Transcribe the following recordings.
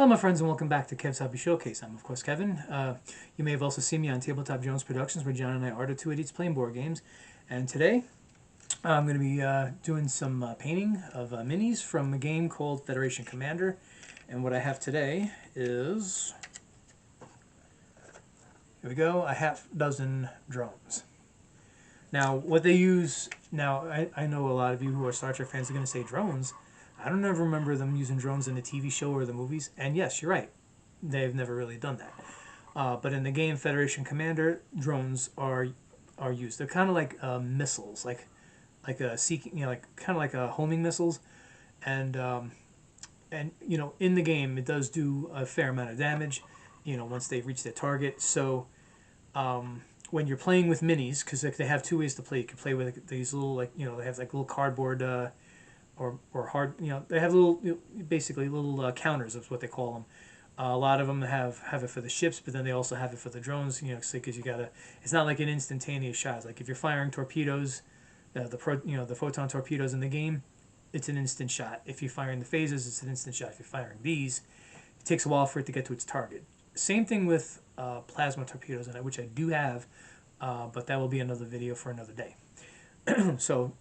Hello my friends and welcome back to Kev's Hobby Showcase. I'm of course Kevin. You may have also seen me on Tabletop Jones Productions where John and I are the two idiots playing board games. And today I'm going to be doing some painting of minis from a game called Federation Commander. And what I have today is, here we go, a half dozen drones. Now what they use, I know a lot of you who are Star Trek fans are going to say drones. I don't ever remember them using drones in the TV show or the movies, and yes, you're right, they've never really done that. But in the game Federation Commander, drones are used. They're kind of like missiles, like a seeking, kind of like homing missiles, and in the game it does do a fair amount of damage, once they reach their target. So when you're playing with minis, because they have two ways to play. You can play with these little they have like little cardboard. Or hard, they have little, basically little counters is what they call them. A lot of them have it for the ships, but then they also have it for the drones, because you gotta, it's not like an instantaneous shot. It's like if you're firing torpedoes, the photon torpedoes in the game, it's an instant shot. If you're firing the phasers, it's an instant shot. If you're firing these, it takes a while for it to get to its target. Same thing with plasma torpedoes, which I do have, but that will be another video for another day. So.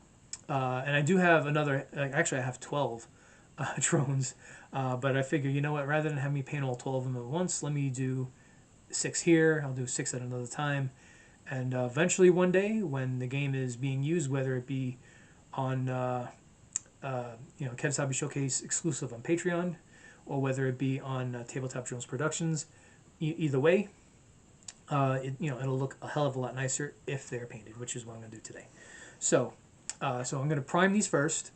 And I do have another, actually I have 12 drones, but I figure, you know what, rather than have me paint all 12 of them at once, let me do 6 here, I'll do 6 at another time, and eventually one day when the game is being used, whether it be on, Kev's Hobby Showcase exclusive on Patreon, or whether it be on Tabletop Jones Productions, either way, it'll look a hell of a lot nicer if they're painted, which is what I'm going to do today. So I'm going to prime these first,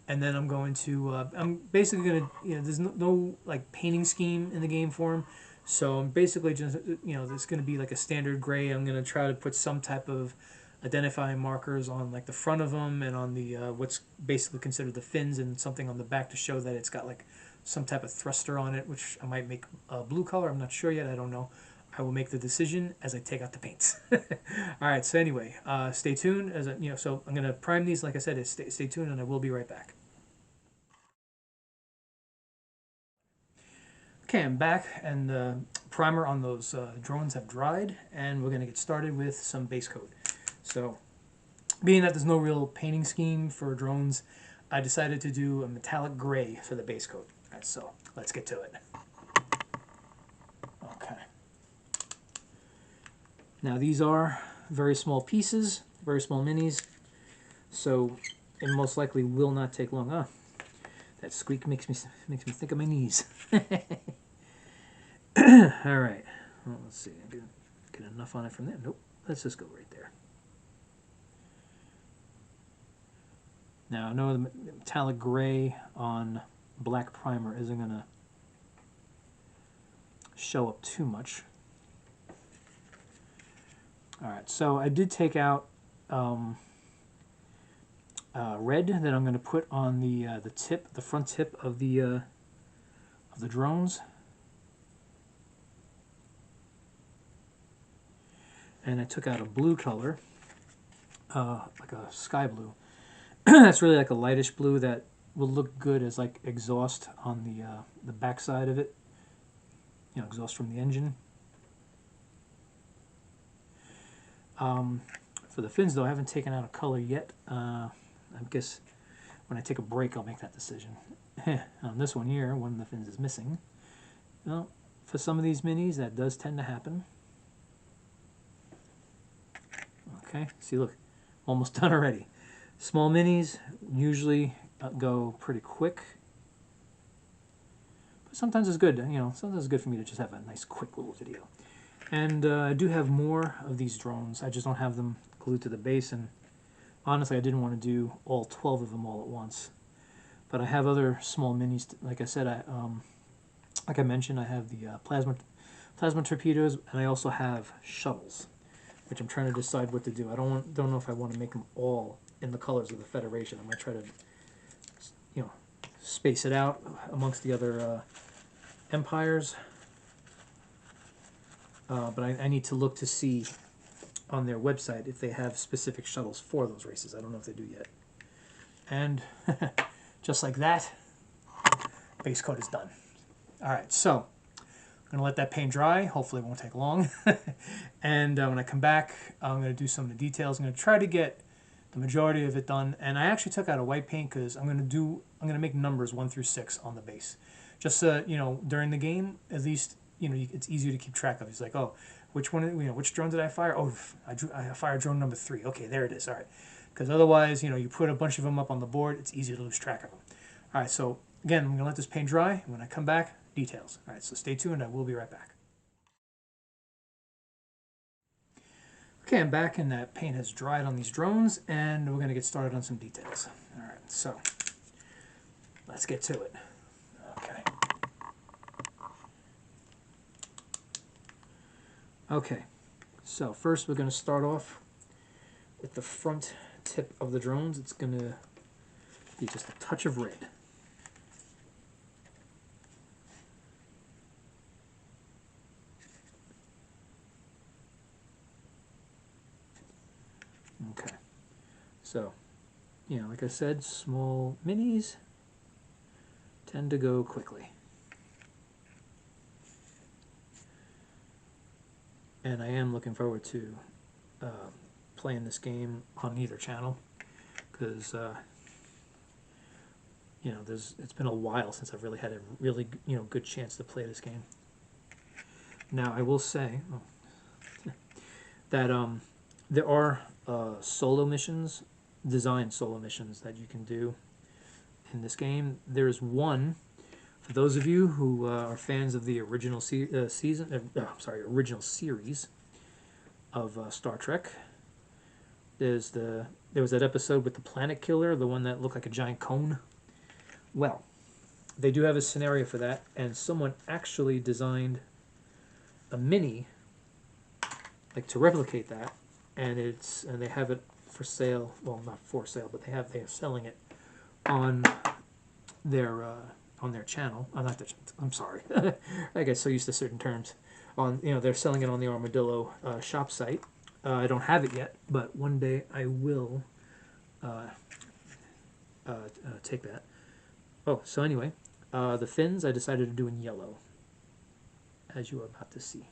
and then I'm going to, I'm basically going to, there's no like painting scheme in the game for them, so I'm basically just, there's going to be like a standard gray. I'm going to try to put some type of identifying markers on like the front of them and on the, what's basically considered the fins, and something on the back to show that it's got like some type of thruster on it, which I might make a blue color. I'm not sure yet. I don't know. I will make the decision as I take out the paints. All right. So anyway, stay tuned. So I'm gonna prime these. Like I said, stay tuned, and I will be right back. Okay, I'm back, and the primer on those drones have dried, and we're gonna get started with some base coat. So, being that there's no real painting scheme for drones, I decided to do a metallic gray for the base coat. All right, so let's get to it. Okay. Now these are very small pieces, very small minis, so it most likely will not take long. Ah, that squeak makes me think of my knees. All right, well, let's see. I get enough on it from there. Nope. Let's just go right there. Now I know the metallic gray on black primer isn't gonna show up too much. All right, so I did take out red that I'm going to put on the front tip of the drones, and I took out a blue color, like a sky blue. That's really like a lightish blue that will look good as like exhaust on the back side of it, exhaust from the engine. For the fins, though, I haven't taken out a color yet. I guess when I take a break, I'll make that decision. On this one here, one of the fins is missing. Well, for some of these minis, that does tend to happen. Okay, see, look, almost done already. Small minis usually go pretty quick. But sometimes it's good, sometimes it's good for me to just have a nice, quick little video. And I do have more of these drones. I just don't have them glued to the base, and honestly I didn't want to do all 12 of them all at once. But I have other small minis. Like I said, like I mentioned, I have the plasma torpedoes, and I also have shuttles, which I'm trying to decide what to do. I don't know if I want to make them all in the colors of the Federation. I'm going to try to, space it out amongst the other empires. But I need to look to see on their website if they have specific shuttles for those races. I don't know if they do yet. And just like that, base coat is done. All right, so I'm gonna let that paint dry. Hopefully it won't take long. And when I come back, I'm gonna do some of the details. I'm gonna try to get the majority of it done. And I actually took out a white paint because I'm gonna make numbers 1 through 6 on the base. Just so, during the game, at least, it's easier to keep track of. It's like, oh, which one, which drone did I fire? Oh, I fired drone number 3. Okay, there it is. All right. Because otherwise, you put a bunch of them up on the board, it's easy to lose track of them. All right, so again, I'm going to let this paint dry. When I come back, details. All right, so stay tuned. I will be right back. Okay, I'm back, and that paint has dried on these drones, and we're going to get started on some details. All right, so let's get to it. Okay. Okay, so first we're going to start off with the front tip of the drones. It's going to be just a touch of red. Okay, so, like I said, small minis tend to go quickly. And I am looking forward to playing this game on either channel, because it's been a while since I've really had a really good chance to play this game. Now I will say that there are solo missions, designed solo missions that you can do in this game. There's one for those of you who are fans of the original original series of Star Trek. There was that episode with the planet killer, the one that looked like a giant cone. Well, they do have a scenario for that, and someone actually designed a mini, like, to replicate that, and they have it for sale. Well, not for sale, but they're selling it on their channel. I'm sorry, I get so used to certain terms. They're selling it on the Armadillo shop site. I don't have it yet, but one day I will take that. Oh, so anyway, the fins I decided to do in yellow, as you are about to see.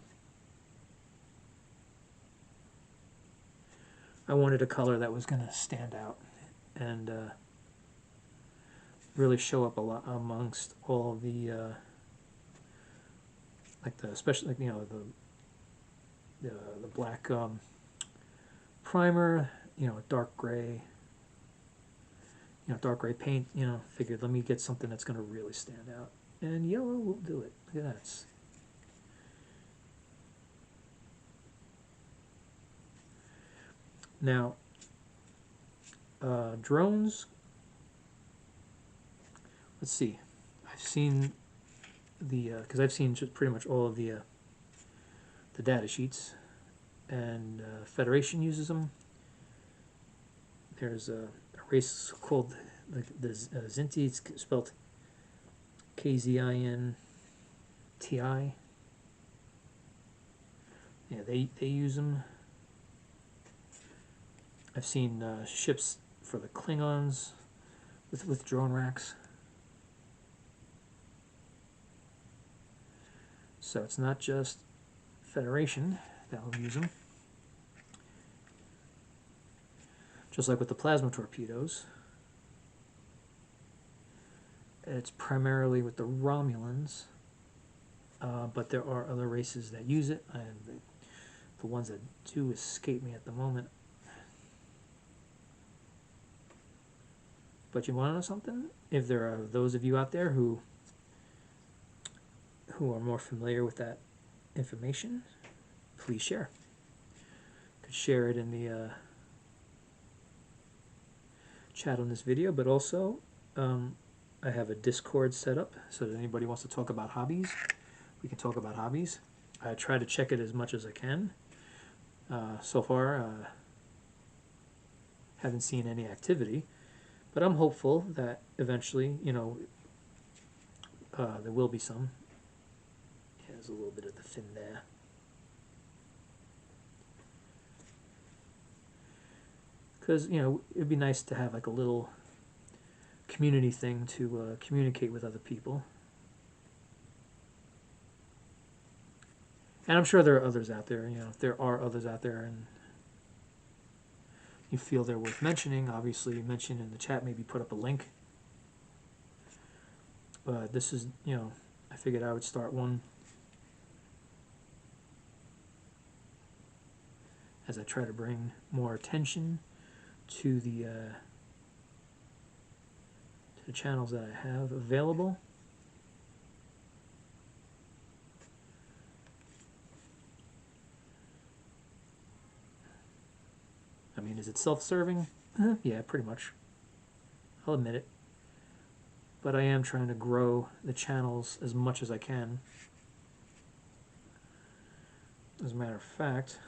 I wanted a color that was going to stand out and really show up a lot amongst all the especially the black primer, dark gray paint. Figured, let me get something that's going to really stand out, and yellow will do it. Look at that. Now, drones. Let's see. I've seen because I've seen just pretty much all of the data sheets, and Federation uses them. There's a race called the Zinti. It's spelled KZINTI. Yeah, they use them. I've seen ships for the Klingons with drone racks. So it's not just Federation that will use them. Just like with the plasma torpedoes, it's primarily with the Romulans, but there are other races that use it, and the ones that do escape me at the moment. But you want to know something? If there are those of you out there who are more familiar with that information, please share. You could share it in the chat on this video, but also I have a Discord set up, so that anybody wants to talk about hobbies, we can talk about hobbies. I try to check it as much as I can. So far, haven't seen any activity, but I'm hopeful that eventually, there will be some. Yeah, there's a little bit of the fin there. Because, it'd be nice to have like a little community thing to communicate with other people. And I'm sure there are others out there. You know, if there are others out there and you feel they're worth mentioning, obviously mention in the chat, maybe put up a link. But this is, you know, I figured I would start one as I try to bring more attention to the channels that I have available. I mean, is it self-serving? Yeah, pretty much. I'll admit it. But I am trying to grow the channels as much as I can. As a matter of fact,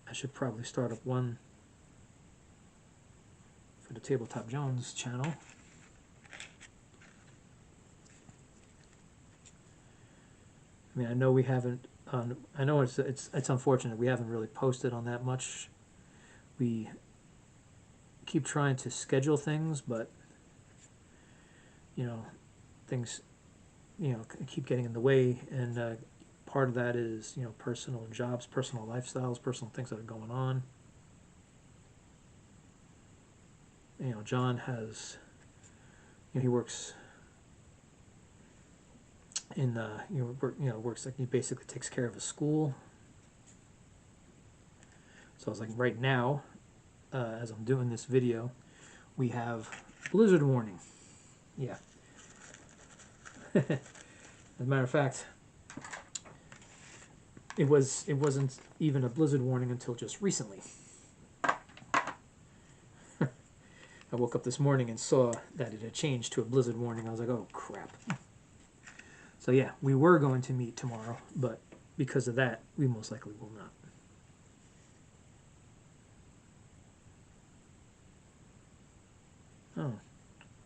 I should probably start up one for the Tabletop Jones channel. I mean, I know we haven't. I know it's unfortunate we haven't really posted on that much. We keep trying to schedule things, but you know, things, you know, keep getting in the way, and part of that is, you know, personal jobs, personal lifestyles, personal things that are going on. You know, John has, you know, he works in works like, he basically takes care of a school. So I was like, right now, as I'm doing this video, we have blizzard warning. Yeah. As a matter of fact, it wasn't even a blizzard warning until just recently. I woke up this morning and saw that it had changed to a blizzard warning. I was like, oh crap. So yeah, we were going to meet tomorrow, but because of that, we most likely will not. Oh,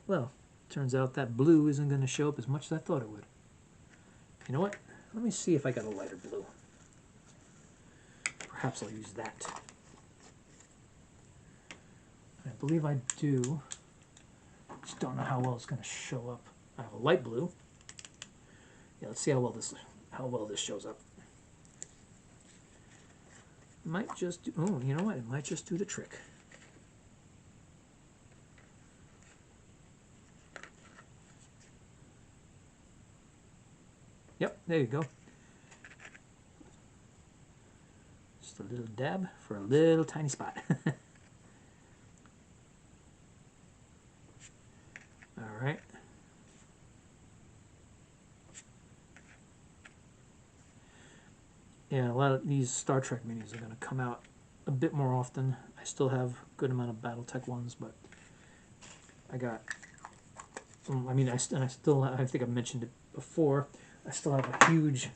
well, turns out that blue isn't going to show up as much as I thought it would. You know what? Let me see if I got a lighter blue. Perhaps I'll use that. I believe I do. Just don't know how well it's going to show up. I have a light blue. Yeah, let's see how well this shows up. Might just do, oh, you know what? It might just do the trick. Yep, there you go. Just a little dab for a little tiny spot. All right. Yeah, a lot of these Star Trek minis are going to come out a bit more often. I still have a good amount of BattleTech ones, but I got, I mean, I think I've mentioned it before, I still have a huge,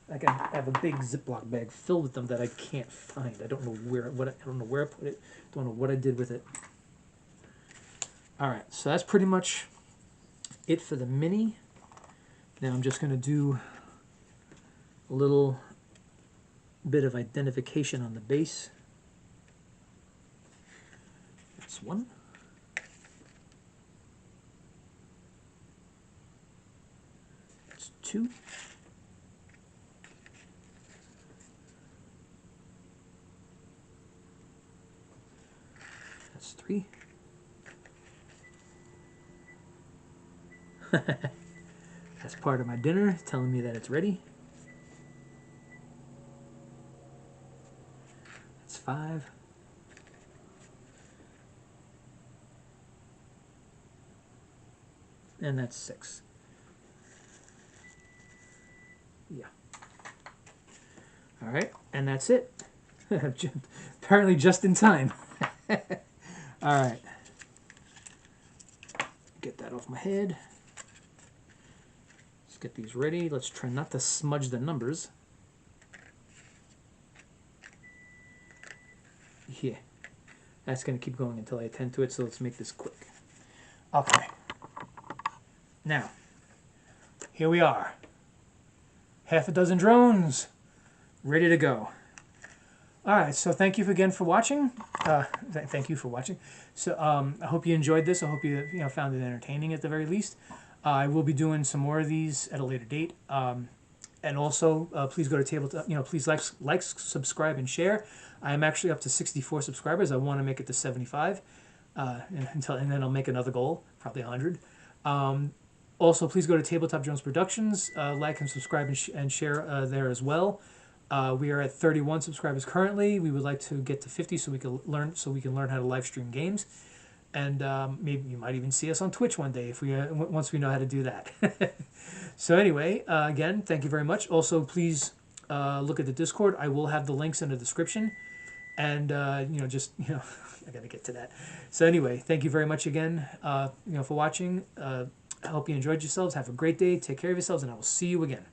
like I have a big Ziploc bag filled with them that I can't find. I don't know where, I don't know where I put it, don't know what I did with it. All right, so that's pretty much it for the mini. Now I'm just going to do a little bit of identification on the base. That's one. That's two. That's three. That's part of my dinner, telling me that it's ready. That's five. And that's six. Yeah. All right, and that's it. Apparently just in time. All right. Get that off my head. Let's get these ready. Let's try not to smudge the numbers. Yeah. That's going to keep going until I attend to it, so let's make this quick. Okay. Now, here we are. Half a dozen drones ready to go. All right, so thank you again for watching. Thank you for watching. So I hope you enjoyed this. I hope you found it entertaining at the very least. I will be doing some more of these at a later date. And also, please go to tabletop. Please like, subscribe, and share. I am actually up to 64 subscribers. I want to make it to 75, and then I'll make another goal, probably 100. Also, please go to Tabletop Jones Productions. Like and subscribe and share there as well. We are at 31 subscribers currently. We would like to get to 50 so we can learn how to live stream games. And maybe you might even see us on Twitch one day if we once we know how to do that. So anyway, again, thank you very much. Also, please look at the Discord. I will have the links in the description. And I got to get to that. So anyway, thank you very much again. For watching. I hope you enjoyed yourselves. Have a great day. Take care of yourselves, and I will see you again.